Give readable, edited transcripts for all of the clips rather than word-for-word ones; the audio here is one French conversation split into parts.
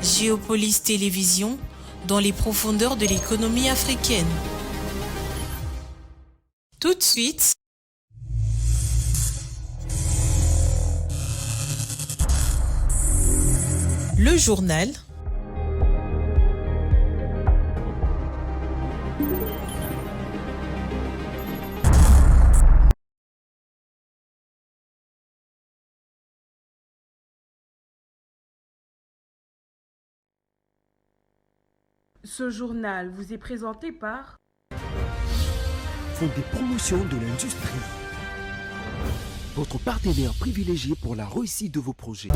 Géopolis Télévision, dans les profondeurs de l'économie africaine. Tout de suite, le journal. Ce journal vous est présenté par Fonds des promotions de l'industrie. Votre partenaire privilégié pour la réussite de vos projets.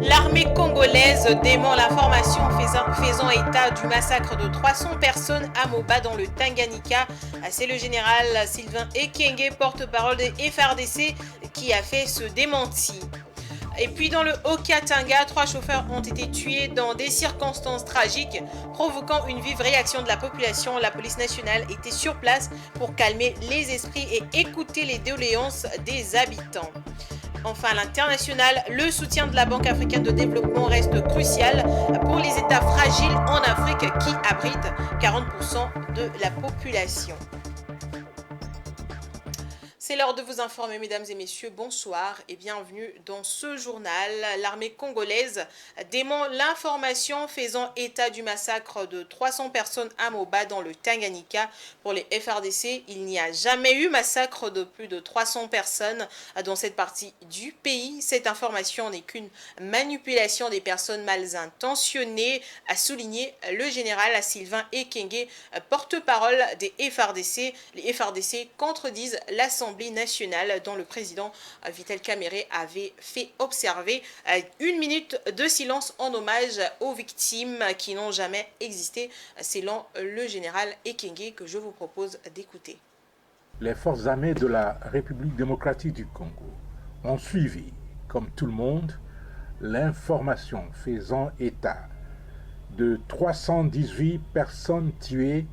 L'armée congolaise dément l'information faisant état du massacre de 300 personnes à Moba dans le Tanganyika. C'est le général Sylvain Ekenge, porte-parole des FARDC, qui a fait ce démenti. Et puis dans le Haut-Katanga, 3 chauffeurs ont été tués dans des circonstances tragiques, provoquant une vive réaction de la population. La police nationale était sur place pour calmer les esprits et écouter les doléances des habitants. Enfin, à l'international, le soutien de la Banque africaine de développement reste crucial pour les États fragiles en Afrique qui abritent 40% de la population. C'est l'heure de vous informer, mesdames et messieurs, bonsoir et bienvenue dans ce journal. L'armée congolaise dément l'information faisant état du massacre de 300 personnes à Moba dans le Tanganyika. Pour les FARDC, il n'y a jamais eu massacre de plus de 300 personnes dans cette partie du pays. Cette information n'est qu'une manipulation des personnes mal intentionnées, a souligné le général Sylvain Ekenge, porte-parole des FARDC. Les FARDC contredisent l'Assemblée nationale dont le président Vital Kamerhe avait fait observer 1 minute de silence en hommage aux victimes qui n'ont jamais existé, selon le général Ekenge, que je vous propose d'écouter. Les forces armées de la République démocratique du Congo ont suivi, comme tout le monde, l'information faisant état de 318 personnes tuées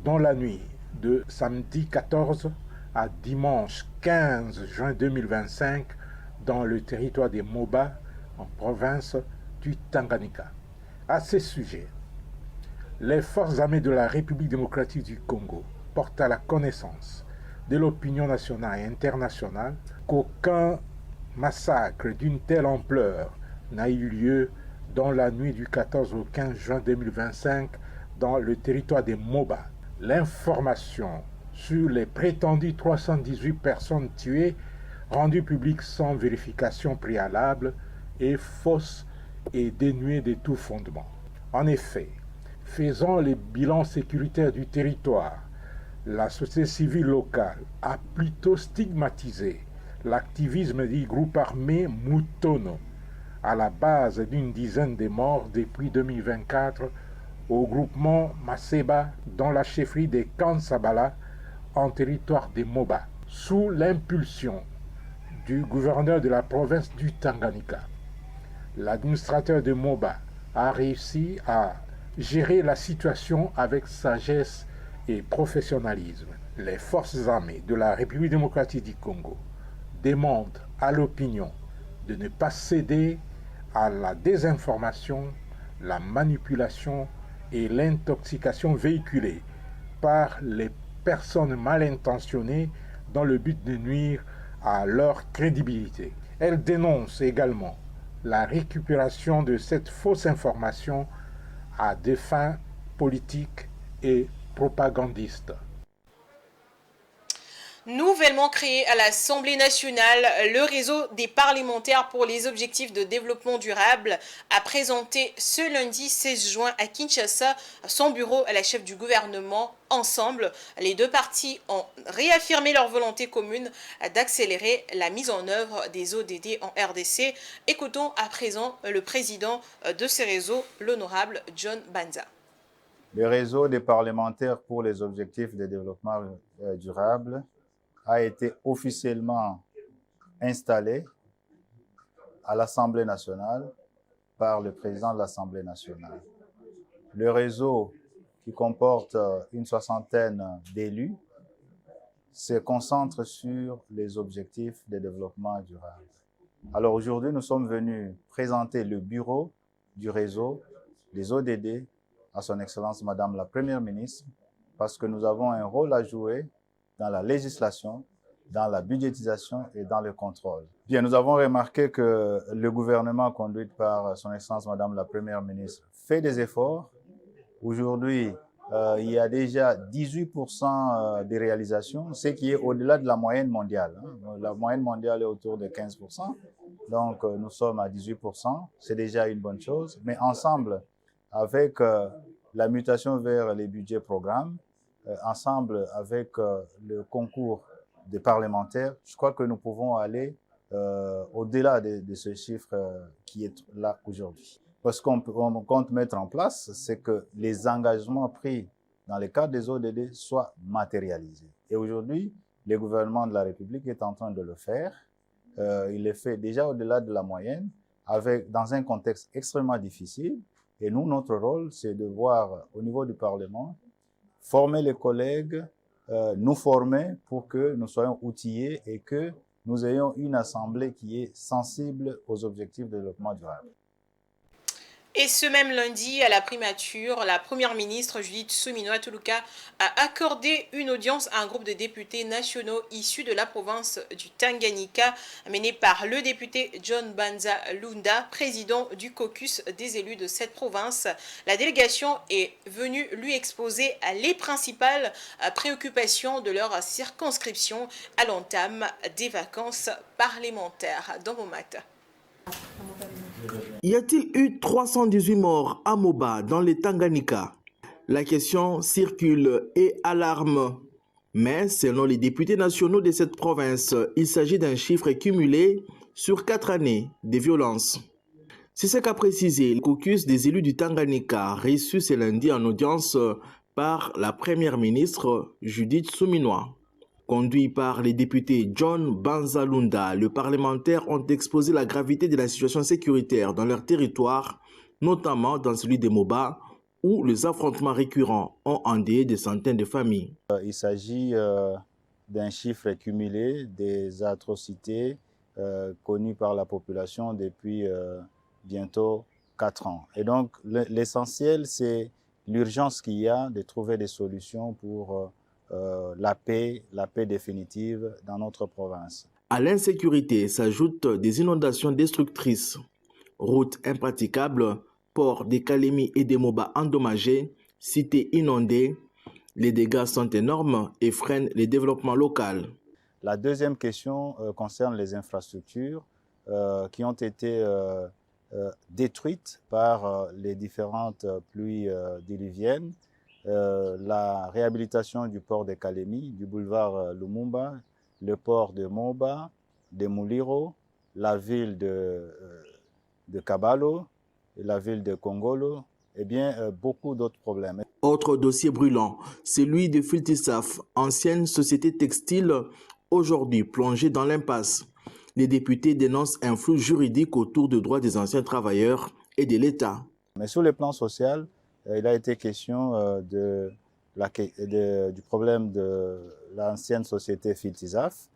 dans la nuit de samedi 14 à dimanche 15 juin 2025 dans le territoire des Moba, en province du Tanganyika. À ce sujet, les forces armées de la République démocratique du Congo portent à la connaissance de l'opinion nationale et internationale qu'aucun massacre d'une telle ampleur n'a eu lieu dans la nuit du 14 au 15 juin 2025 dans le territoire des Moba. L'information sur les prétendues 318 personnes tuées, rendues publiques sans vérification préalable, est fausse et dénuée de tout fondement. En effet, faisant les bilans sécuritaires du territoire, la société civile locale a plutôt stigmatisé l'activisme du groupe armé Mutono, à la base d'une dizaine de morts depuis 2024 au groupement Maseba dans la chefferie des Kansabala, en territoire des Moba, sous l'impulsion du gouverneur de la province du Tanganyika. L'administrateur de Moba a réussi à gérer la situation avec sagesse et professionnalisme. Les forces armées de la République démocratique du Congo demandent à l'opinion de ne pas céder à la désinformation, la manipulation et l'intoxication véhiculées par les personnes mal intentionnées dans le but de nuire à leur crédibilité. Elle dénonce également la récupération de cette fausse information à des fins politiques et propagandistes. Nouvellement créé à l'Assemblée nationale, le réseau des parlementaires pour les objectifs de développement durable a présenté ce lundi 16 juin à Kinshasa son bureau à la chef du gouvernement. Ensemble, les deux partis ont réaffirmé leur volonté commune d'accélérer la mise en œuvre des ODD en RDC. Écoutons à présent le président de ces réseaux, l'honorable John Banza. Le réseau des parlementaires pour les objectifs de développement durable a été officiellement installé à l'Assemblée nationale par le président de l'Assemblée nationale. Le réseau, qui comporte une soixantaine d'élus, se concentre sur les objectifs de développement durable. Alors aujourd'hui, nous sommes venus présenter le bureau du réseau des ODD à son Excellence Madame la Première ministre, parce que nous avons un rôle à jouer dans la législation, dans la budgétisation et dans le contrôle. Bien, nous avons remarqué que le gouvernement conduit par son Excellence Madame la Première ministre fait des efforts. Aujourd'hui, il y a déjà 18% de réalisations, ce qui est au-delà de la moyenne mondiale. La moyenne mondiale est autour de 15%, donc nous sommes à 18%, c'est déjà une bonne chose. Mais ensemble, avec la mutation vers les budgets programmes, ensemble avec le concours des parlementaires, je crois que nous pouvons aller au-delà de ce chiffre qui est là aujourd'hui. Parce qu'on compte mettre en place, c'est que les engagements pris dans le cadre des ODD soient matérialisés. Et aujourd'hui, le gouvernement de la République est en train de le faire. Il le fait déjà au-delà de la moyenne, dans un contexte extrêmement difficile. Et nous, notre rôle, c'est de voir au niveau du Parlement, former les collègues, nous former pour que nous soyons outillés et que nous ayons une assemblée qui est sensible aux objectifs de développement durable. Et ce même lundi, à la primature, la première ministre Judith Suminwa-Tuluka a accordé une audience à un groupe de députés nationaux issus de la province du Tanganyika, mené par le député John Banza Lunda, président du caucus des élus de cette province. La délégation est venue lui exposer les principales préoccupations de leur circonscription à l'entame des vacances parlementaires. Dans Momat. Y a-t-il eu 318 morts à Moba dans les Tanganyika? La question circule et alarme. Mais selon les députés nationaux de cette province, il s'agit d'un chiffre cumulé sur 4 années de violence. C'est ce qu'a précisé le caucus des élus du Tanganyika, reçu ce lundi en audience par la première ministre Judith Suminwa. Conduit par les députés John Banza Lunda, les parlementaires ont exposé la gravité de la situation sécuritaire dans leur territoire, notamment dans celui de Moba, où les affrontements récurrents ont endeuillé des centaines de familles. Il s'agit d'un chiffre cumulé des atrocités connues par la population depuis bientôt 4 ans. Et donc l'essentiel, c'est l'urgence qu'il y a de trouver des solutions pour la paix définitive dans notre province. À l'insécurité s'ajoutent des inondations destructrices, routes impraticables, ports des Kalemi et des Moba endommagés, cités inondées. Les dégâts sont énormes et freinent le développement local. La deuxième question concerne les infrastructures qui ont été détruites par les différentes pluies diluviennes. La réhabilitation du port de Kalemi, du boulevard Lumumba, le port de Moba, de Muliro, la ville de Kabalo, la ville de Kongolo, et bien beaucoup d'autres problèmes. Autre dossier brûlant, celui de Filtisaf, ancienne société textile, aujourd'hui plongée dans l'impasse. Les députés dénoncent un flou juridique autour des droits des anciens travailleurs et de l'État. Mais sur le plan social, il a été question du problème de l'ancienne société Filtisaf,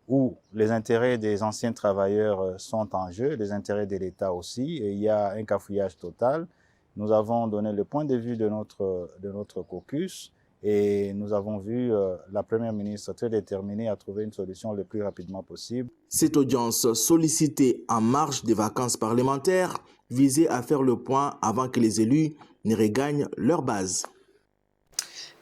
où les intérêts des anciens travailleurs sont en jeu, les intérêts de l'État aussi, et il y a un cafouillage total. Nous avons donné le point de vue de notre caucus et nous avons vu la Première ministre très déterminée à trouver une solution le plus rapidement possible. Cette audience sollicitée en marge des vacances parlementaires visait à faire le point avant que les élus ne regagnent leur base.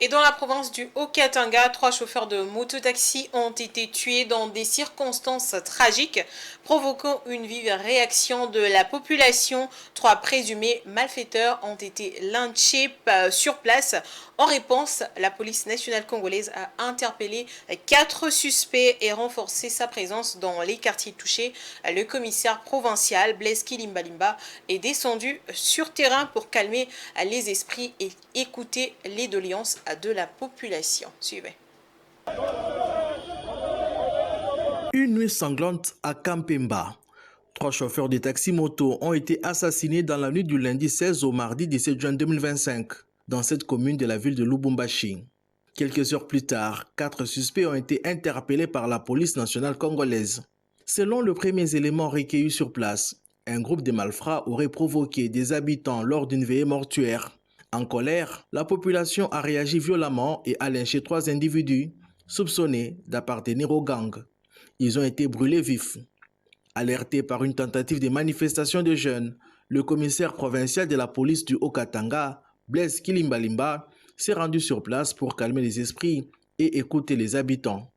Et dans la province du Haut-Katanga, 3 chauffeurs de mototaxi ont été tués dans des circonstances tragiques, provoquant une vive réaction de la population. 3 présumés malfaiteurs ont été lynchés sur place. En réponse, la police nationale congolaise a interpellé 4 suspects et renforcé sa présence dans les quartiers touchés. Le commissaire provincial Blaise Kilimbalimba est descendu sur terrain pour calmer les esprits et écouter les doléances de la population. Suivez. Une nuit sanglante à Kampemba. 3 chauffeurs de taxi-moto ont été assassinés dans la nuit du lundi 16 au mardi 17 juin 2025 dans cette commune de la ville de Lubumbashi. Quelques heures plus tard, 4 suspects ont été interpellés par la police nationale congolaise. Selon les premiers éléments recueillis sur place, un groupe de malfrats aurait provoqué des habitants lors d'une veillée mortuaire. En colère, la population a réagi violemment et a lynché 3 individus soupçonnés d'appartenir au gang. Ils ont été brûlés vifs. Alerté par une tentative de manifestation de jeunes, le commissaire provincial de la police du Haut-Katanga, Blaise Kilimbalimba, s'est rendu sur place pour calmer les esprits et écouter les habitants.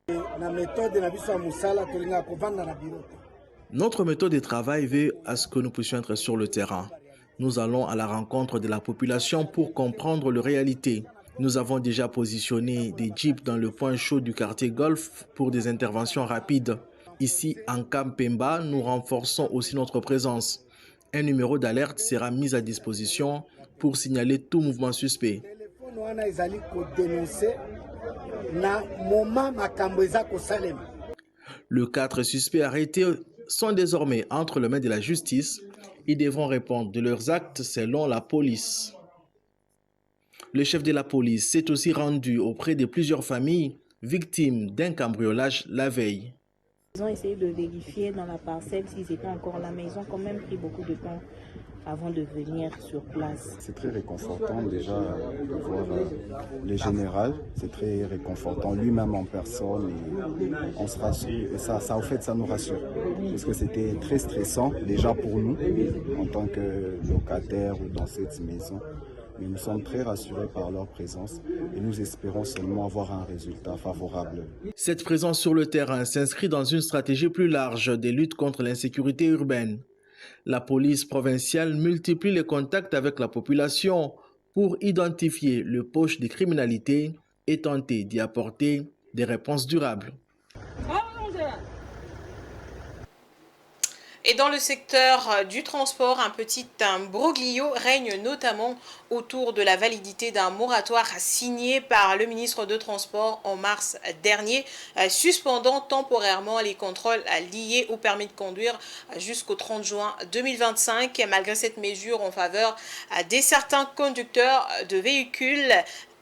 Notre méthode de travail veut à ce que nous puissions être sur le terrain. Nous allons à la rencontre de la population pour comprendre les réalités. Nous avons déjà positionné des jeeps dans le point chaud du quartier Golf pour des interventions rapides. Ici, en Kampemba, nous renforçons aussi notre présence. Un numéro d'alerte sera mis à disposition pour signaler tout mouvement suspect. Les 4 suspects arrêtés sont désormais entre les mains de la justice. Ils devront répondre de leurs actes selon la police. Le chef de la police s'est aussi rendu auprès de plusieurs familles victimes d'un cambriolage la veille. Ils ont essayé de vérifier dans la parcelle s'ils étaient encore là, mais ils ont quand même pris beaucoup de temps avant de venir sur place. C'est très réconfortant déjà de voir le général, c'est très réconfortant lui-même en personne et on se rassure. Et ça en fait, ça nous rassure parce que c'était très stressant déjà pour nous en tant que locataires ou dans cette maison. Mais nous sommes très rassurés par leur présence et nous espérons seulement avoir un résultat favorable. Cette présence sur le terrain s'inscrit dans une stratégie plus large de lutte contre l'insécurité urbaine. La police provinciale multiplie les contacts avec la population pour identifier le poche de criminalité et tenter d'y apporter des réponses durables. Et dans le secteur du transport, un petit imbroglio règne notamment autour de la validité d'un moratoire signé par le ministre de Transport en mars dernier, suspendant temporairement les contrôles liés au permis de conduire jusqu'au 30 juin 2025. Malgré cette mesure en faveur des certains conducteurs de véhicules,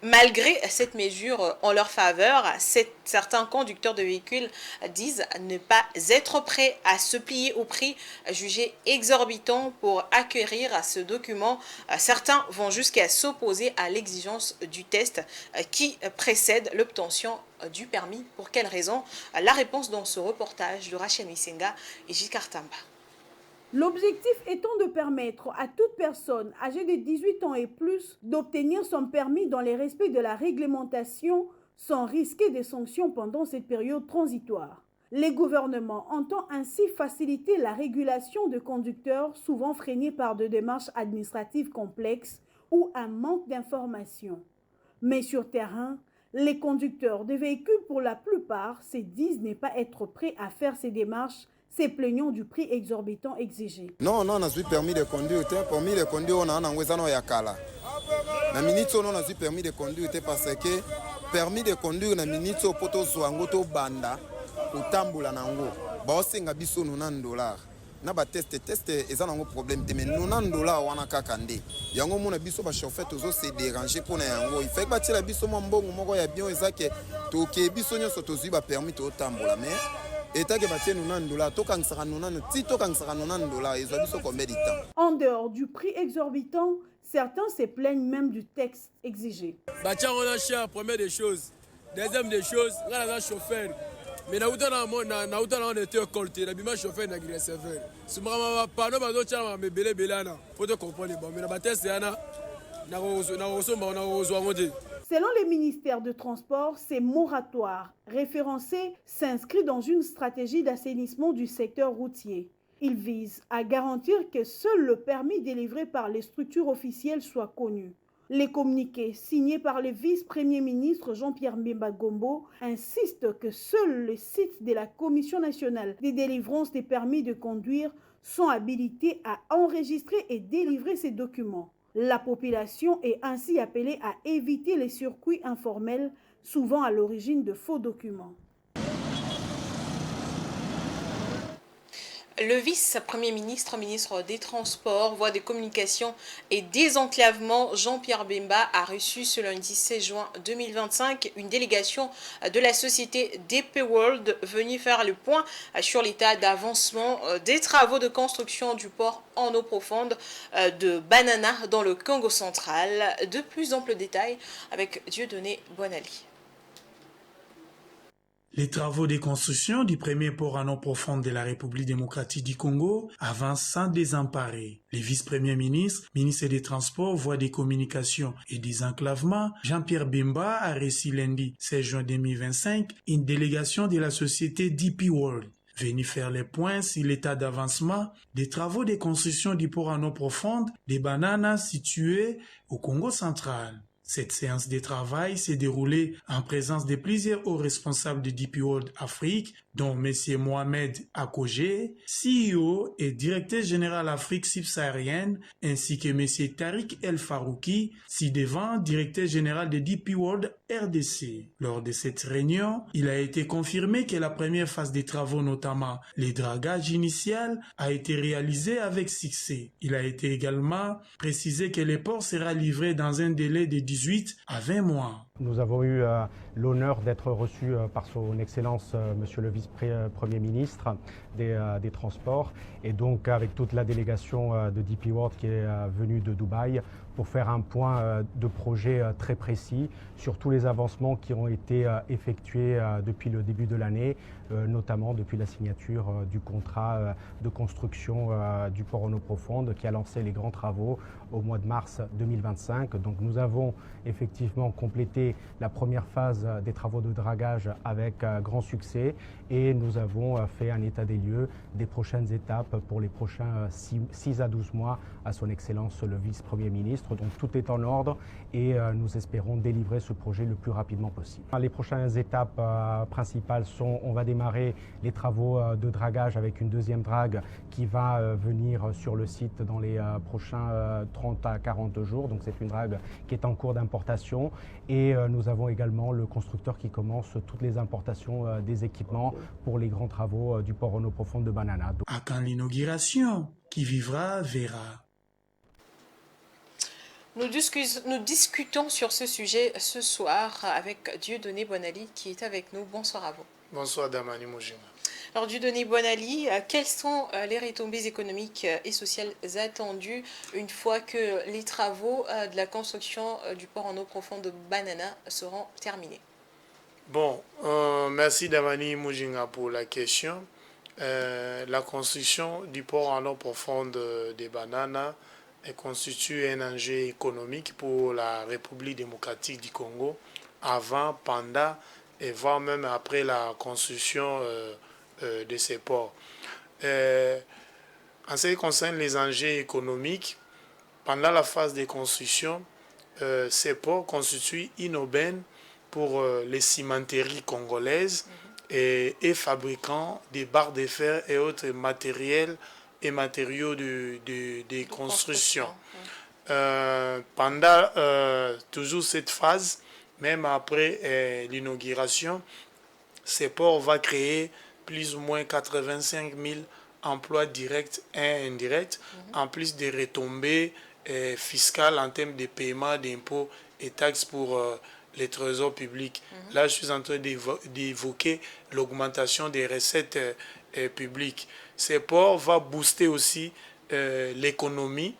malgré cette mesure en leur faveur, certains conducteurs de véhicules disent ne pas être prêts à se plier au prix jugé exorbitant pour acquérir ce document. Certains vont jusqu'à s'opposer à l'exigence du test qui précède l'obtention du permis. Pour quelles raisons? La réponse dans ce reportage de Rachel Misenga et J.K. Tamba. L'objectif étant de permettre à toute personne âgée de 18 ans et plus d'obtenir son permis dans les respects de la réglementation sans risquer des sanctions pendant cette période transitoire. Les gouvernements entendent ainsi faciliter la régulation de conducteurs souvent freinés par des démarches administratives complexes ou un manque d'informations. Mais sur terrain, les conducteurs de véhicules pour la plupart se disent ne pas être prêts à faire ces démarches, se plaignant du prix exorbitant exigé. Non, on a permis de conduire. Permis de conduire, on a un yakala. Na minute on a permis de conduire parce que permis de conduire na minute poto zwangoto banda utambula nango. Ba osenga biso $90. Na ba test eza nango problème mais $90 wana kaka nde. Yango mona biso ba chauffeur tozo se déranger pour na yango. Il fait batira biso mo mbongo moko ya bien ezake to ke biso nyoso tozu ba permis to tambula mais en dehors du prix exorbitant, certains se plaignent même du texte exigé. Première des choses. Deuxième des choses, là, on a chauffeur. Mais on a été colté, on a chauffeur et un serveur. Si on a pas de faut comprendre. Mais on a Selon les ministères de Transport, ces moratoires référencés s'inscrivent dans une stratégie d'assainissement du secteur routier. Ils visent à garantir que seul le permis délivré par les structures officielles soit connu. Les communiqués signés par le vice-premier ministre Jean-Pierre Mbemba Gombo insistent que seuls les sites de la Commission nationale des délivrances des permis de conduire sont habilités à enregistrer et délivrer ces documents. La population est ainsi appelée à éviter les circuits informels, souvent à l'origine de faux documents. Le vice-premier ministre, ministre des Transports, Voies des Communications et Désenclavement, Jean-Pierre Mbemba, a reçu ce lundi 16 juin 2025 une délégation de la société DP World venue faire le point sur l'état d'avancement des travaux de construction du port en eau profonde de Banana dans le Congo central. De plus amples détails avec Dieudonné Boinali. Les travaux de construction du premier port en eau profonde de la République démocratique du Congo avancent sans désemparer. Le vice-premier ministre, ministre des Transports, Voies des Communications et Désenclavement, Jean-Pierre Mbemba a reçu lundi 16 juin 2025 une délégation de la société DP World venue faire les points sur l'état d'avancement des travaux de construction du port en eau profonde de Banana situé au Congo central. Cette séance de travail s'est déroulée en présence de plusieurs hauts responsables de DP World Afrique, dont M. Mohamed Akogé, CEO et directeur général Afrique subsaharienne, ainsi que M. Tariq El Farouki, ci-devant directeur général de DP World RDC. Lors de cette réunion, il a été confirmé que la première phase des travaux, notamment les dragages initial, a été réalisée avec succès. Il a été également précisé que le port sera livré dans un délai de 18 à 20 mois. Nous avons eu l'honneur d'être reçus par son Excellence Monsieur le Vice-Premier ministre des Transports et donc avec toute la délégation de DP World qui est venue de Dubaï pour faire un point de projet très précis sur tous les avancements qui ont été effectués depuis le début de l'année, notamment depuis la signature du contrat de construction du port en eau profonde qui a lancé les grands travaux au mois de mars 2025. Donc nous avons effectivement complété la première phase des travaux de dragage avec grand succès et nous avons fait un état des lieux des prochaines étapes pour les prochains 6 à 12 mois à son Excellence le Vice-Premier ministre. Donc tout est en ordre et nous espérons délivrer ce projet le plus rapidement possible. Les prochaines étapes principales sont, on va démarrer les travaux de dragage avec une deuxième drague qui va venir sur le site dans les prochains 30 à 40 jours. Donc c'est une drague qui est en cours d'importation et nous avons également le constructeur qui commence toutes les importations des équipements pour les grands travaux du port en eau profonde de Banana. À quand l'inauguration, qui vivra verra. Nous discutons sur ce sujet ce soir avec Dieudonné Boinali qui est avec nous. Bonsoir à vous. Bonsoir Damani Moujima. Alors Dieudonné Boinali, quelles sont les retombées économiques et sociales attendues une fois que les travaux de la construction du port en eau profonde de Banana seront terminés? Bon, merci Damani Moujinga pour la question. La construction du port en eau profonde de Banana constitue un enjeu économique pour la République démocratique du Congo avant, pendant et voire même après la construction de ces ports. En ce qui concerne les enjeux économiques, pendant la phase de construction, ces ports constituent une aubaine pour les cimenteries congolaises et fabricants des barres de fer et autres matériels et matériaux de construction. Pendant toujours cette phase, même après l'inauguration, ces ports vont créer plus ou moins 85 000 emplois directs et indirects, en plus des retombées fiscales en termes de paiement d'impôts et taxes pour les trésors publics. Là, je suis en train d'évoquer l'augmentation des recettes publiques. Ces ports vont booster aussi l'économie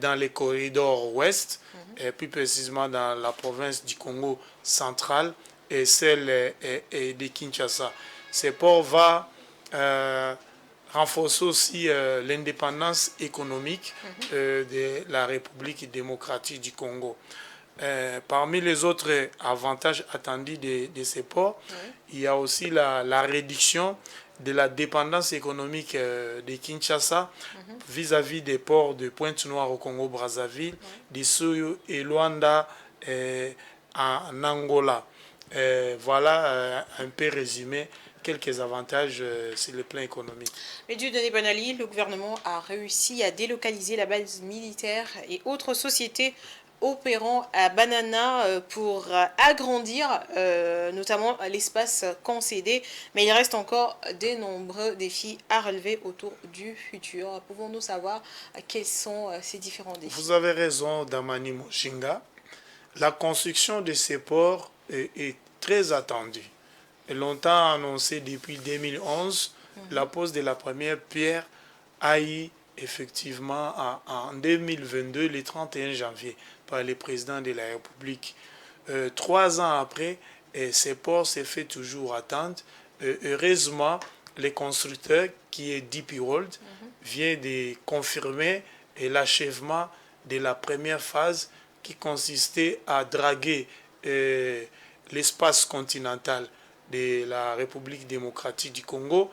dans les corridors ouest, et plus précisément dans la province du Congo central et celle de Kinshasa. Ces ports vont renforcer aussi l'indépendance économique de la République démocratique du Congo. parmi les autres avantages attendus de ces ports, il y a aussi la réduction de la dépendance économique de Kinshasa vis-à-vis des ports de Pointe-Noire au Congo-Brazzaville, d'Issou et Luanda en Angola. Voilà un peu résumé quelques avantages sur le plan économique. Mais Dieudonné Bonali, le gouvernement a réussi à délocaliser la base militaire et autres sociétés opérant à Banana pour agrandir notamment l'espace concédé, mais il reste encore de nombreux défis à relever autour du futur. Pouvons-nous savoir quels sont ces différents défis? Vous avez raison, Damani Moshinga. La construction de ces ports est très attendue. Longtemps annoncé depuis 2011, la pose de la première pierre a eu effectivement en 2022, le 31 janvier, par le président de la République. 3 ans après, ces ports se fait toujours attendre. Heureusement, le constructeur, qui est DP World, vient de confirmer l'achèvement de la première phase qui consistait à draguer l'espace continental de la République démocratique du Congo.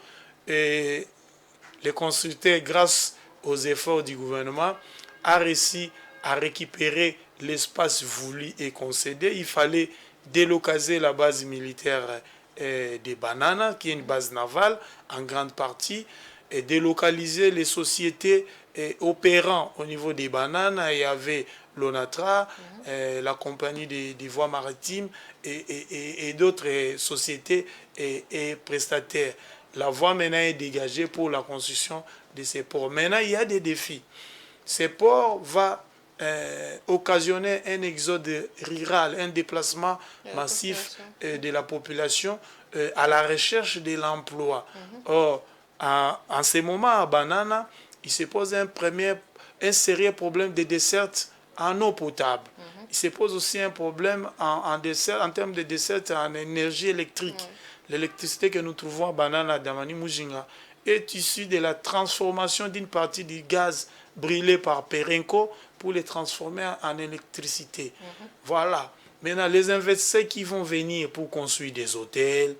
Et les constructeurs, grâce aux efforts du gouvernement, a réussi à récupérer l'espace voulu et concédé. Il fallait délocaliser la base militaire de Banana, qui est une base navale en grande partie, et délocaliser les sociétés opérant au niveau des bananes. Il y avait l'ONATRA, la compagnie des voies maritimes et d'autres sociétés et prestataires. La voie maintenant est dégagée pour la construction de ces ports. Maintenant, il y a des défis. Ces ports vont occasionner un exode rural, un déplacement massif de la population à la recherche de l'emploi. Or, en ce moment, à Banana, il se pose un sérieux problème de desserte en eau potable. Il se pose aussi un problème en termes de desserte en énergie électrique. L'électricité que nous trouvons à Banana, Damani Mujinga, est issue de la transformation d'une partie du gaz brûlé par Perenco pour les transformer en électricité. Voilà. Maintenant, les investisseurs qui vont venir pour construire des hôtels,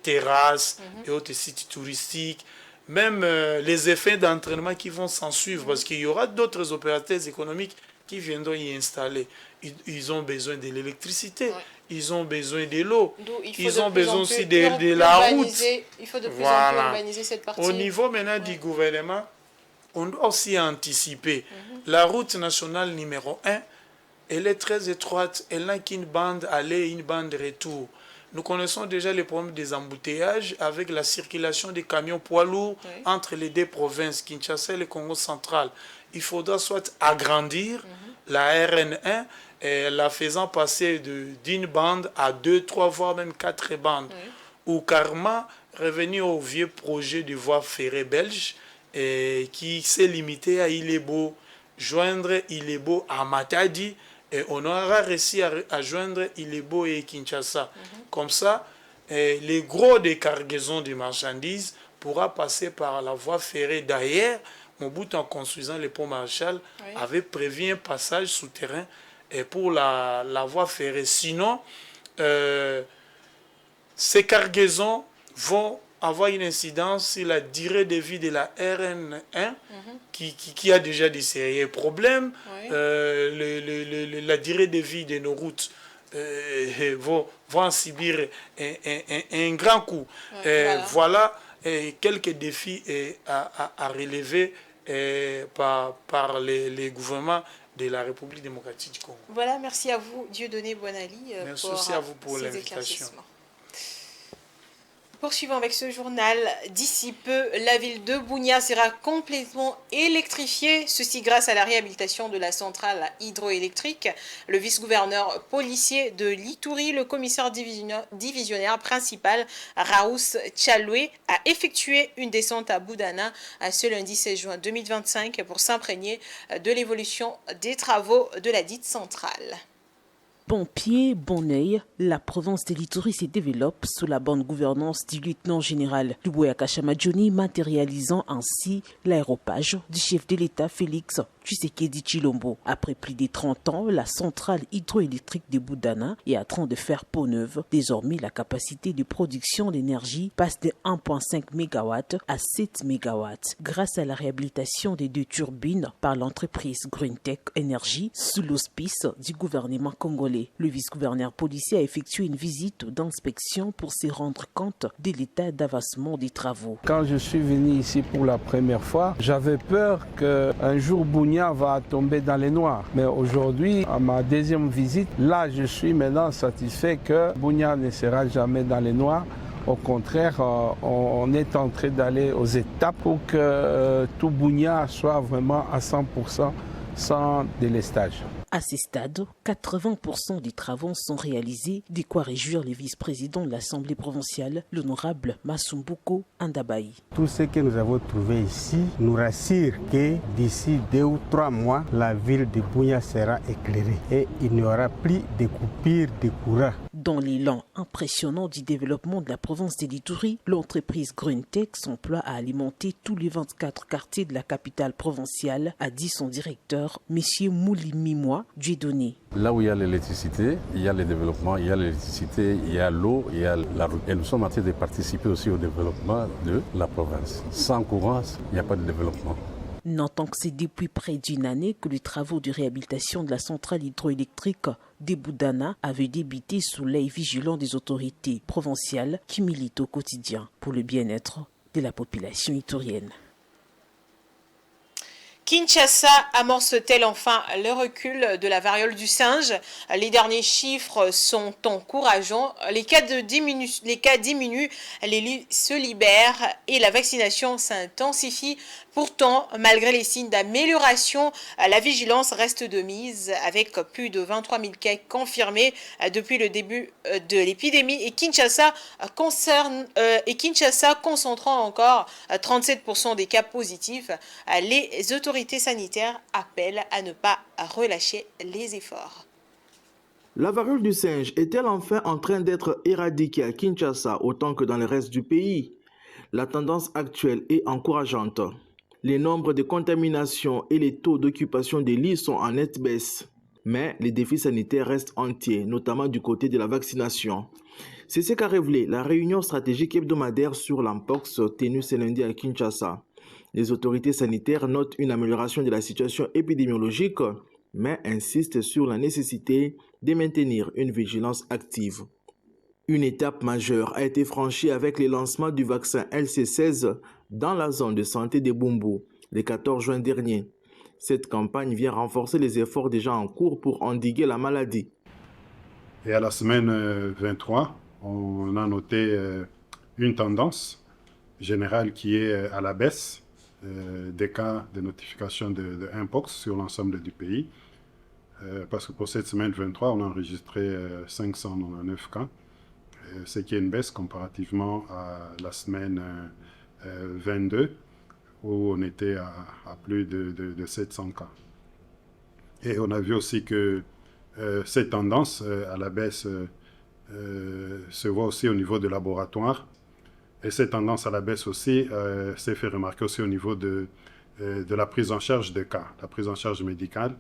terrasses et autres sites touristiques, même les effets d'entraînement qui vont s'en suivre, parce qu'il y aura d'autres opérateurs économiques qui viendront y installer. Ils ont besoin de l'électricité, ils ont besoin de l'eau, ils ont besoin aussi de la route. Il faut de plus en plus urbaniser cette partie. Au niveau maintenant du gouvernement, on doit aussi anticiper. La route nationale numéro 1, elle est très étroite, elle n'a qu'une bande aller et une bande retour. Nous connaissons déjà les problèmes des embouteillages avec la circulation des camions poids lourds entre les deux provinces, Kinshasa et le Congo central. Il faudra soit agrandir la RN1, la faisant passer d'une bande à 2, 3, voire même 4 bandes. Ou carrément revenir au vieux projet de voie ferrée belge qui s'est limité à Ilebo, joindre Ilebo à Matadi, et on aura réussi à joindre Ilebo et Kinshasa. Comme ça, les gros des cargaisons de marchandises pourra passer par la voie ferrée. D'ailleurs, Mobutu, en construisant le pont Marshall, avait prévu un passage souterrain pour la voie ferrée. Sinon, ces cargaisons vont avoir une incidence sur la durée de vie de la RN1 qui a déjà des sérieux problèmes. La durée de vie de nos routes vont en subir un grand coup. Voilà quelques défis à relever par les gouvernements de la République démocratique du Congo. Voilà, merci à vous, Dieudonné Bonali. Merci aussi à vous pour l'invitation. Poursuivons avec ce journal. D'ici peu, la ville de Bunia sera complètement électrifiée, ceci grâce à la réhabilitation de la centrale hydroélectrique. Le vice-gouverneur policier de l'Ituri, le commissaire divisionnaire principal, Raous Tchaloué, a effectué une descente à Boudana ce lundi 16 juin 2025 pour s'imprégner de l'évolution des travaux de la dite centrale. Bon pied, bon œil, la province de l'Ituri se développe sous la bonne gouvernance du lieutenant général Luboya Kashama Johnny, matérialisant ainsi l'aéropage du chef de l'État Félix Tshisekedi Tshilombo. Après plus de 30 ans, la centrale hydroélectrique de Boudana est en train de faire peau neuve. Désormais, la capacité de production d'énergie passe de 1,5 MW à 7 MW grâce à la réhabilitation des 2 turbines par l'entreprise GreenTech Energy sous l'auspice du gouvernement congolais. Le vice-gouverneur policier a effectué une visite d'inspection pour se rendre compte de l'état d'avancement des travaux. Quand je suis venu ici pour la première fois, j'avais peur qu'un jour Bunia va tomber dans les noirs. Mais aujourd'hui, à ma deuxième visite, là je suis maintenant satisfait que Bunia ne sera jamais dans les noirs. Au contraire, on est en train d'aller aux étapes pour que tout Bunia soit vraiment à 100% sans délestage. À ce stade, 80% des travaux sont réalisés, de quoi réjouir le vice-président de l'Assemblée provinciale, l'honorable Masumbuko Andabaï. Tout ce que nous avons trouvé ici nous rassure que d'ici 2 ou 3 mois, la ville de Bunia sera éclairée et il n'y aura plus de coupures de courant. Dans l'élan impressionnant du développement de la province de l'Ituri, l'entreprise GreenTech s'emploie à alimenter tous les 24 quartiers de la capitale provinciale, a dit son directeur, M. Moulimimoa Dieudonné. Là où il y a l'électricité, il y a le développement, il y a l'électricité, il y a l'eau, il y a la route. Et nous sommes en train de participer aussi au développement de la province. Sans courant, il n'y a pas de développement. Notons que c'est depuis près d'une année que les travaux de réhabilitation de la centrale hydroélectrique de Boudana avaient débuté sous l'œil vigilant des autorités provinciales qui militent au quotidien pour le bien-être de la population iturienne. Kinshasa amorce-t-elle enfin le recul de la variole du singe? Les derniers chiffres sont encourageants. Les cas diminuent, les lits se libèrent et la vaccination s'intensifie. Pourtant, malgré les signes d'amélioration, la vigilance reste de mise avec plus de 23 000 cas confirmés depuis le début de l'épidémie et Kinshasa concentrant encore 37% des cas positifs. Les autorités sanitaires appellent à ne pas relâcher les efforts. La variole du singe est-elle enfin en train d'être éradiquée à Kinshasa autant que dans le reste du pays? La tendance actuelle est encourageante. Les nombres de contaminations et les taux d'occupation des lits sont en nette baisse. Mais les défis sanitaires restent entiers, notamment du côté de la vaccination. C'est ce qu'a révélé la réunion stratégique hebdomadaire sur l'Mpox tenue ce lundi à Kinshasa. Les autorités sanitaires notent une amélioration de la situation épidémiologique, mais insistent sur la nécessité de maintenir une vigilance active. Une étape majeure a été franchie avec le lancement du vaccin LC16 dans la zone de santé de Bumbu le 14 juin dernier. Cette campagne vient renforcer les efforts déjà en cours pour endiguer la maladie. Et à la semaine 23, on a noté une tendance générale qui est à la baisse des cas de notification de Mpox sur l'ensemble du pays. Parce que pour cette semaine 23, on a enregistré 599 cas, ce qui est une baisse comparativement à la semaine 22, où on était à plus de 700 cas. Et on a vu aussi que cette tendance à la baisse se voit aussi au niveau des laboratoires. Et cette tendance à la baisse aussi s'est fait remarquer aussi au niveau de la prise en charge des cas, la prise en charge médicale.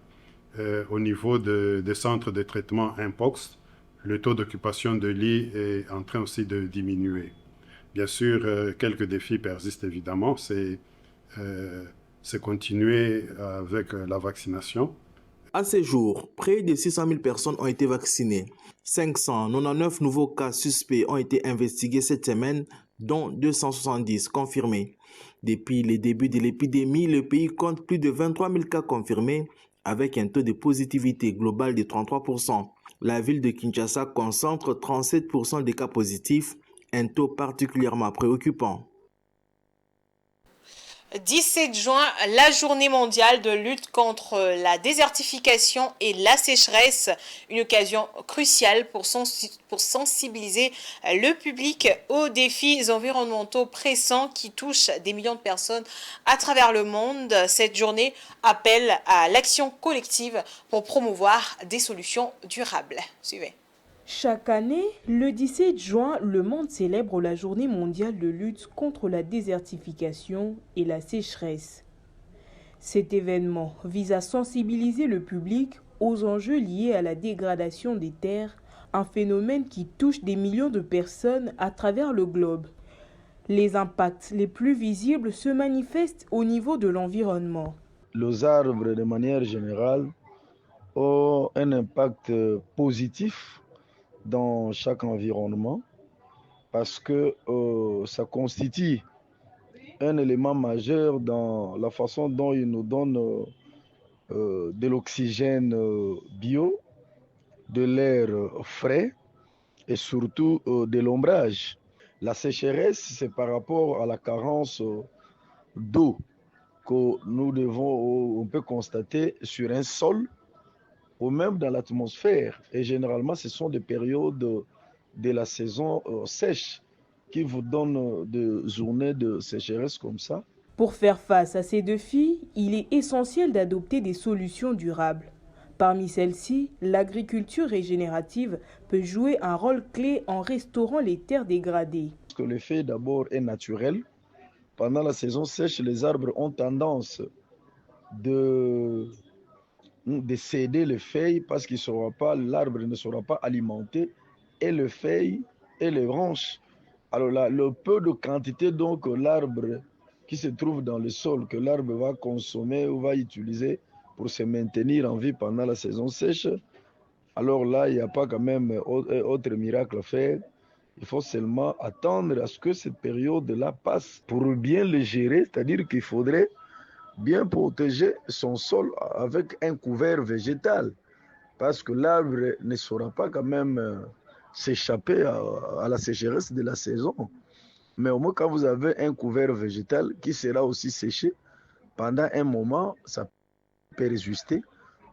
Au niveau des centres de traitement Mpox, le taux d'occupation de lits est en train aussi de diminuer. Bien sûr, quelques défis persistent évidemment, c'est continuer avec la vaccination. À ce jour, près de 600 000 personnes ont été vaccinées. 599 nouveaux cas suspects ont été investigués cette semaine, dont 270 confirmés. Depuis le début de l'épidémie, le pays compte plus de 23 000 cas confirmés, avec un taux de positivité global de 33%. La ville de Kinshasa concentre 37% des cas positifs, un taux particulièrement préoccupant. 17 juin, la journée mondiale de lutte contre la désertification et la sécheresse, une occasion cruciale pour sensibiliser le public aux défis environnementaux pressants qui touchent des millions de personnes à travers le monde. Cette journée appelle à l'action collective pour promouvoir des solutions durables. Suivez. Chaque année, le 17 juin, le monde célèbre la journée mondiale de lutte contre la désertification et la sécheresse. Cet événement vise à sensibiliser le public aux enjeux liés à la dégradation des terres, un phénomène qui touche des millions de personnes à travers le globe. Les impacts les plus visibles se manifestent au niveau de l'environnement. Les arbres, de manière générale, ont un impact positif dans chaque environnement parce que ça constitue un élément majeur dans la façon dont il nous donne de l'oxygène bio, de l'air frais et surtout de l'ombrage. La sécheresse, c'est par rapport à la carence d'eau que on peut constater sur un sol ou même dans l'atmosphère. Et généralement, ce sont des périodes de la saison sèche qui vous donnent des journées de sécheresse comme ça. Pour faire face à ces défis, il est essentiel d'adopter des solutions durables. Parmi celles-ci, l'agriculture régénérative peut jouer un rôle clé en restaurant les terres dégradées. Parce que l'effet d'abord est naturel. Pendant la saison sèche, les arbres ont tendance de céder les feuilles parce que l'arbre ne sera pas alimenté et les feuilles et les branches. Alors là, le peu de quantité donc l'arbre qui se trouve dans le sol, que l'arbre va consommer ou va utiliser pour se maintenir en vie pendant la saison sèche, alors là, il n'y a pas quand même autre miracle à faire. Il faut seulement attendre à ce que cette période-là passe pour bien le gérer, c'est-à-dire qu'il faudrait bien protéger son sol avec un couvert végétal parce que l'arbre ne saura pas quand même s'échapper à la sécheresse de la saison. Mais au moins quand vous avez un couvert végétal qui sera aussi séché, pendant un moment, ça peut résister,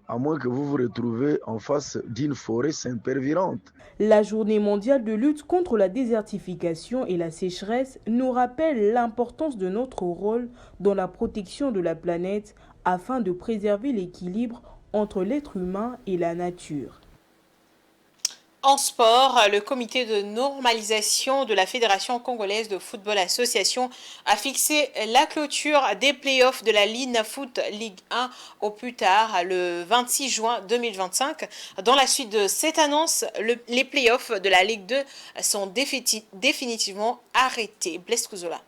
à moins que vous vous retrouvez en face d'une forêt sempervirente. La journée mondiale de lutte contre la désertification et la sécheresse nous rappelle l'importance de notre rôle dans la protection de la planète afin de préserver l'équilibre entre l'être humain et la nature. En sport, le comité de normalisation de la Fédération congolaise de football association a fixé la clôture des playoffs de la Linafoot Ligue 1 au plus tard le 26 juin 2025. Dans la suite de cette annonce, les playoffs de la Ligue 2 sont définitivement arrêtés. Blaise Kouzola.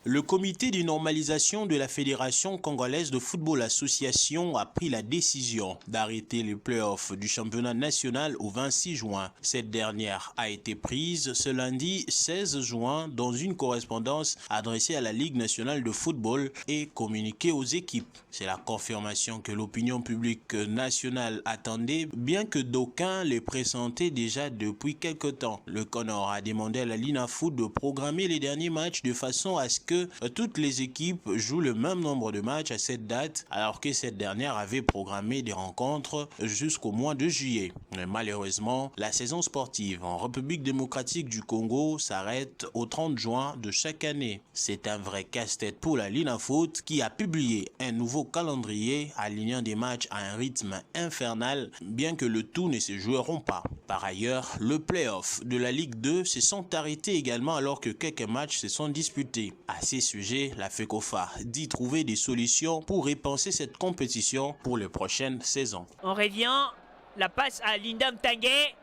Le comité de normalisation de la Fédération congolaise de football association a pris la décision d'arrêter les playoffs du championnat national au 26 juin. Cette dernière a été prise ce lundi 16 juin dans une correspondance adressée à la Ligue nationale de football et communiquée aux équipes. C'est la confirmation que l'opinion publique nationale attendait, bien que d'aucuns les pressentaient déjà depuis quelque temps. Le CONOR a demandé à la Linafoot de programmer les derniers matchs de façon à ce que toutes les équipes jouent le même nombre de matchs à cette date, alors que cette dernière avait programmé des rencontres jusqu'au mois de juillet. Mais malheureusement, la saison sportive en République démocratique du Congo s'arrête au 30 juin de chaque année. C'est un vrai casse-tête pour la Linafoot qui a publié un nouveau calendrier alignant des matchs à un rythme infernal, bien que le tout ne se joueront pas. Par ailleurs, le play-off de la Ligue 2 se sont arrêtés également alors que quelques matchs se sont disputés. À ces sujets, la FECOFA dit trouver des solutions pour repenser cette compétition pour les prochaines saisons. On revient, la passe à Linda Mtangué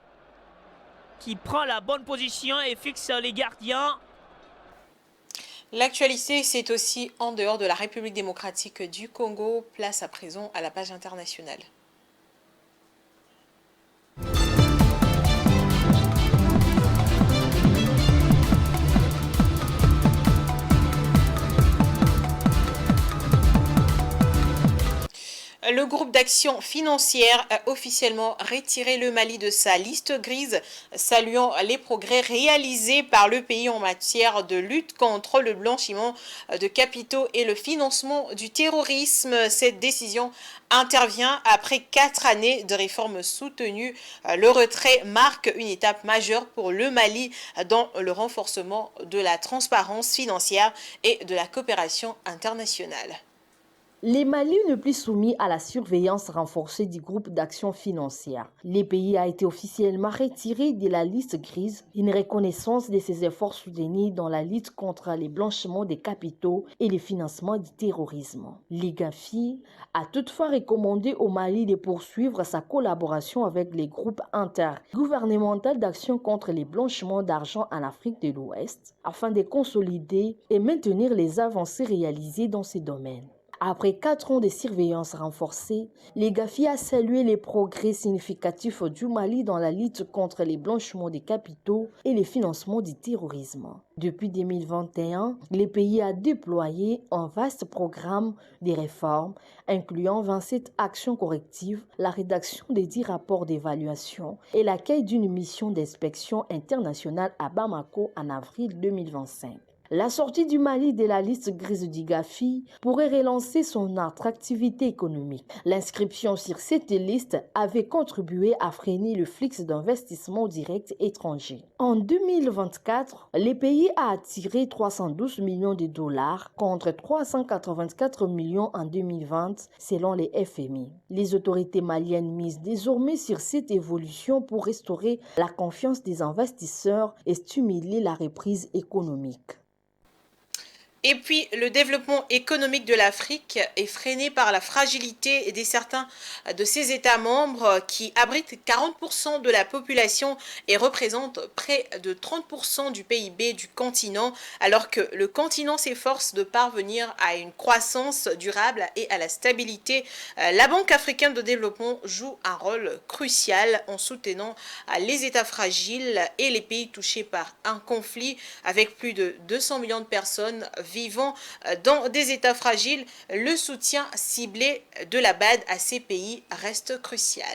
qui prend la bonne position et fixe les gardiens. L'actualité, c'est aussi en dehors de la République démocratique du Congo. Place à présent à la page internationale. Le groupe d'action financière a officiellement retiré le Mali de sa liste grise, saluant les progrès réalisés par le pays en matière de lutte contre le blanchiment de capitaux et le financement du terrorisme. Cette décision intervient après 4 années de réformes soutenues. Le retrait marque une étape majeure pour le Mali dans le renforcement de la transparence financière et de la coopération internationale. Les Mali ne plus soumis à la surveillance renforcée du groupe d'action financière. Le pays a été officiellement retiré de la liste grise, une reconnaissance de ses efforts soutenus dans la lutte contre les blanchiments des capitaux et le financement du terrorisme. L'IGAFI a toutefois recommandé au Mali de poursuivre sa collaboration avec les groupes intergouvernementaux d'action contre les blanchiments d'argent en Afrique de l'Ouest afin de consolider et maintenir les avancées réalisées dans ces domaines. Après 4 ans de surveillance renforcée, l'IGAFI a salué les progrès significatifs du Mali dans la lutte contre les blanchiments des capitaux et le financement du terrorisme. Depuis 2021, le pays a déployé un vaste programme de réformes, incluant 27 actions correctives, la rédaction de 10 rapports d'évaluation et l'accueil d'une mission d'inspection internationale à Bamako en avril 2025. La sortie du Mali de la liste grise du GAFI pourrait relancer son attractivité économique. L'inscription sur cette liste avait contribué à freiner le flux d'investissements directs étrangers. En 2024, le pays a attiré 312 millions de dollars contre 384 millions en 2020 selon les FMI. Les autorités maliennes misent désormais sur cette évolution pour restaurer la confiance des investisseurs et stimuler la reprise économique. Et puis, le développement économique de l'Afrique est freiné par la fragilité de certains de ses États membres qui abritent 40% de la population et représentent près de 30% du PIB du continent, alors que le continent s'efforce de parvenir à une croissance durable et à la stabilité. La Banque africaine de développement joue un rôle crucial en soutenant les États fragiles et les pays touchés par un conflit avec plus de 200 millions de personnes vivant dans des États fragiles. Le soutien ciblé de la BAD à ces pays reste crucial.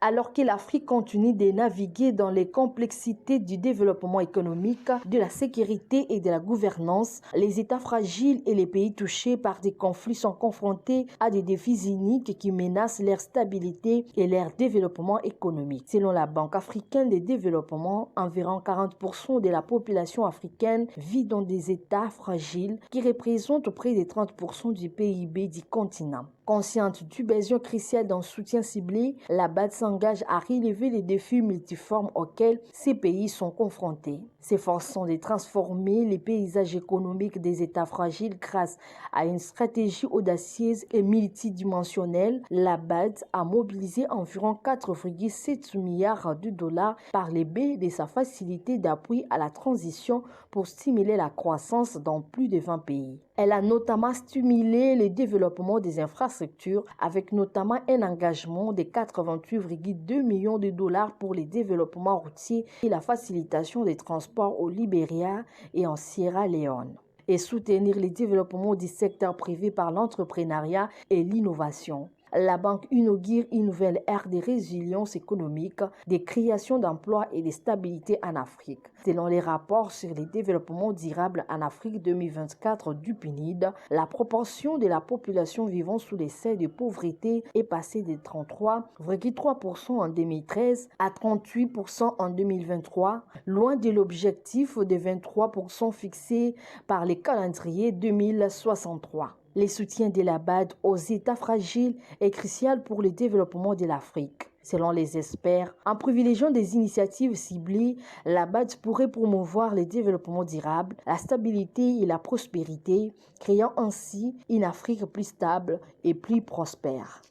Alors que l'Afrique continue de naviguer dans les complexités du développement économique, de la sécurité et de la gouvernance, les États fragiles et les pays touchés par des conflits sont confrontés à des défis uniques qui menacent leur stabilité et leur développement économique. Selon la Banque africaine de développement, environ 40% de la population africaine vit dans des États fragiles qui représentent près de 30% du PIB du continent. Consciente du besoin crucial d'un soutien ciblé, la BAD s'engage à relever les défis multiformes auxquels ces pays sont confrontés, s'efforçant de transformer les paysages économiques des États fragiles grâce à une stratégie audacieuse et multidimensionnelle. La BAD a mobilisé environ 4,7 milliards de dollars par les biais de sa facilité d'appui à la transition pour stimuler la croissance dans plus de 20 pays. Elle a notamment stimulé le développement des infrastructures avec notamment un engagement de 88,2 millions de dollars pour le développement routier et la facilitation des transports au Libéria et en Sierra Leone, et soutenir le développement du secteur privé par l'entrepreneuriat et l'innovation. La banque inaugure une nouvelle ère de résilience économique, de création d'emplois et de stabilité en Afrique. Selon les rapports sur le développement durable en Afrique 2024 du PNUD, la proportion de la population vivant sous les seuils de pauvreté est passée de 33,3% en 2013 à 38% en 2023, loin de l'objectif de 23% fixé par le calendrier 2063. Le soutien de la BAD aux États fragiles est crucial pour le développement de l'Afrique. Selon les experts, en privilégiant des initiatives ciblées, la BAD pourrait promouvoir le développement durable, la stabilité et la prospérité, créant ainsi une Afrique plus stable et plus prospère.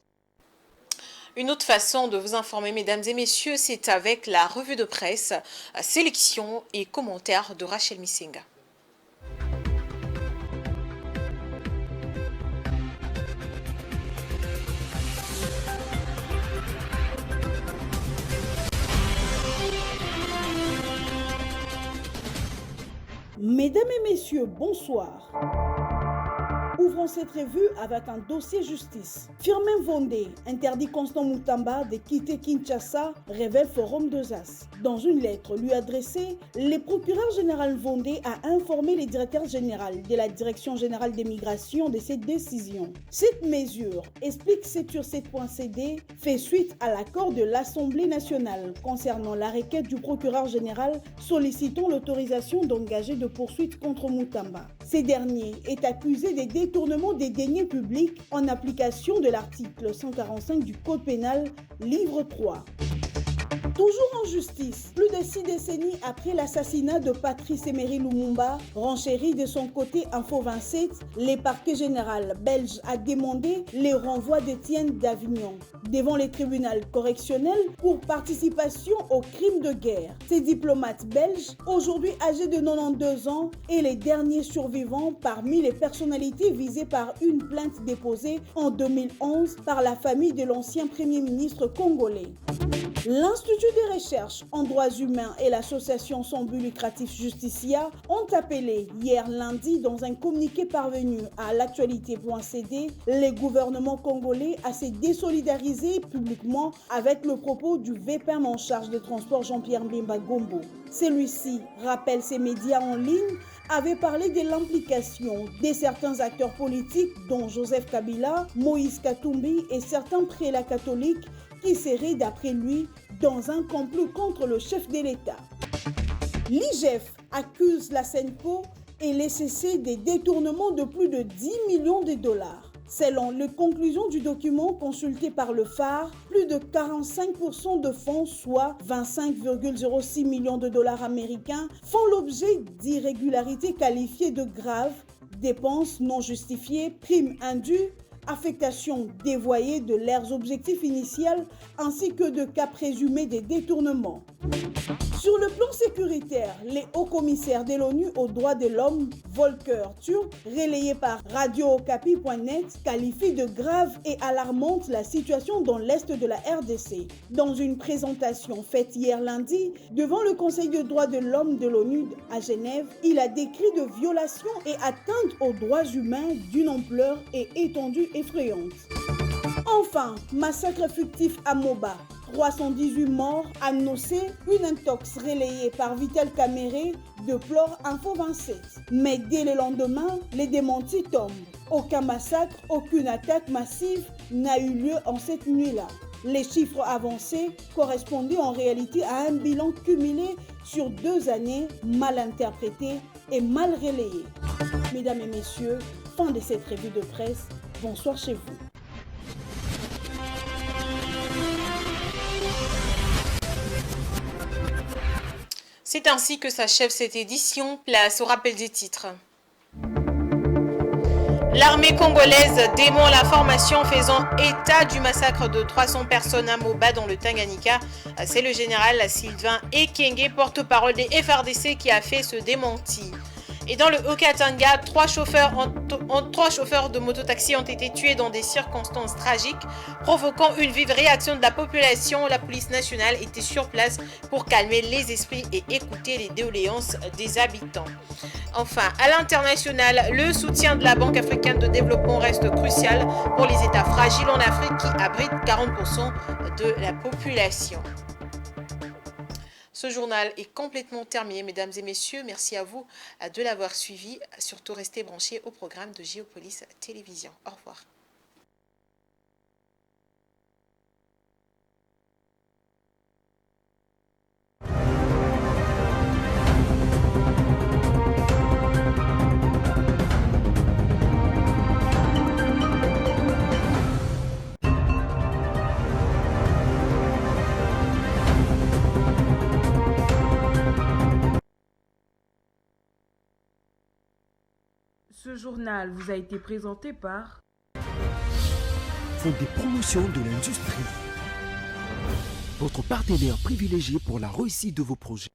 Une autre façon de vous informer, mesdames et messieurs, c'est avec la revue de presse, sélection et commentaires de Rachel Missinga. Mesdames et messieurs, bonsoir. Ouvrons cette revue avec un dossier justice. Firmin Vondé interdit Constant Moutamba de quitter Kinshasa, révèle Forum 2As. Dans une lettre lui adressée, le procureur général Vondé a informé le directeur général de la Direction générale des migrations de cette décision. Cette mesure, explique Setur7.cd, fait suite à l'accord de l'Assemblée nationale concernant la requête du procureur général sollicitant l'autorisation d'engager de poursuites contre Moutamba. Ce dernier est accusé de détournement des deniers publics en application de l'article 145 du Code pénal, livre 3. Toujours en justice, plus de 6 décennies après l'assassinat de Patrice Emery Lumumba, renchérit de son côté Info 27, le parquet général belge a demandé le renvoi d'Étienne d'Avignon devant les tribunaux correctionnels pour participation aux crimes de guerre. Ces diplomates belges, aujourd'hui âgés de 92 ans, est les derniers survivants parmi les personnalités visées par une plainte déposée en 2011 par la famille de l'ancien Premier ministre congolais. L'Institut de recherche en droits humains et l'association sans but lucratif Justicia ont appelé hier lundi dans un communiqué parvenu à l'actualité.cd les gouvernements congolais à se désolidariser publiquement avec le propos du VPM en charge des transports Jean-Pierre Mbemba Gombo. Celui-ci rappelle ces médias en ligne avait parlé de l'implication de certains acteurs politiques dont Joseph Kabila, Moïse Katumbi et certains prélats catholiques qui seraient d'après lui dans un complot contre le chef de l'État. L'IGF accuse la Senpo et les CC des détournements de plus de 10 millions de dollars. Selon les conclusions du document consulté par le phare, plus de 45% de fonds, soit 25,06 millions de dollars américains, font l'objet d'irrégularités qualifiées de graves, dépenses non justifiées, primes indues, affectation dévoyée de leurs objectifs initiaux ainsi que de cas présumés de détournements. Sur le plan sécuritaire, les hauts commissaires de l'ONU aux droits de l'homme, Volker Turk, relayé par Radio-Okapi.net, qualifient de grave et alarmante la situation dans l'est de la RDC. Dans une présentation faite hier lundi devant le Conseil des droits de l'homme de l'ONU à Genève, il a décrit de violations et atteintes aux droits humains d'une ampleur et étendue effrayante. Enfin, massacre fictif à Moba. 318 morts, annoncé, une intox relayée par Vital Caméré, déplore Info 27. Mais dès le lendemain, les démentis tombent. Aucun massacre, aucune attaque massive n'a eu lieu en cette nuit-là. Les chiffres avancés correspondaient en réalité à un bilan cumulé sur 2 années mal interprété et mal relayé. Mesdames et messieurs, fin de cette revue de presse. Bonsoir chez vous. C'est ainsi que s'achève cette édition. Place au rappel des titres. L'armée congolaise dément l'information faisant état du massacre de 300 personnes à Moba dans le Tanganyika. C'est le général Sylvain Ekenge, porte-parole des FRDC, qui a fait ce démenti. Et dans le Haut-Katanga, 3 chauffeurs de mototaxi ont été tués dans des circonstances tragiques, provoquant une vive réaction de la population. La police nationale était sur place pour calmer les esprits et écouter les doléances des habitants. Enfin, à l'international, le soutien de la Banque africaine de développement reste crucial pour les États fragiles en Afrique qui abritent 40% de la population. Ce journal est complètement terminé, mesdames et messieurs. Merci à vous de l'avoir suivi. Surtout, restez branchés au programme de Géopolis Télévision. Au revoir. Ce journal vous a été présenté par Fonds des promotions de l'industrie. Votre partenaire privilégié pour la réussite de vos projets.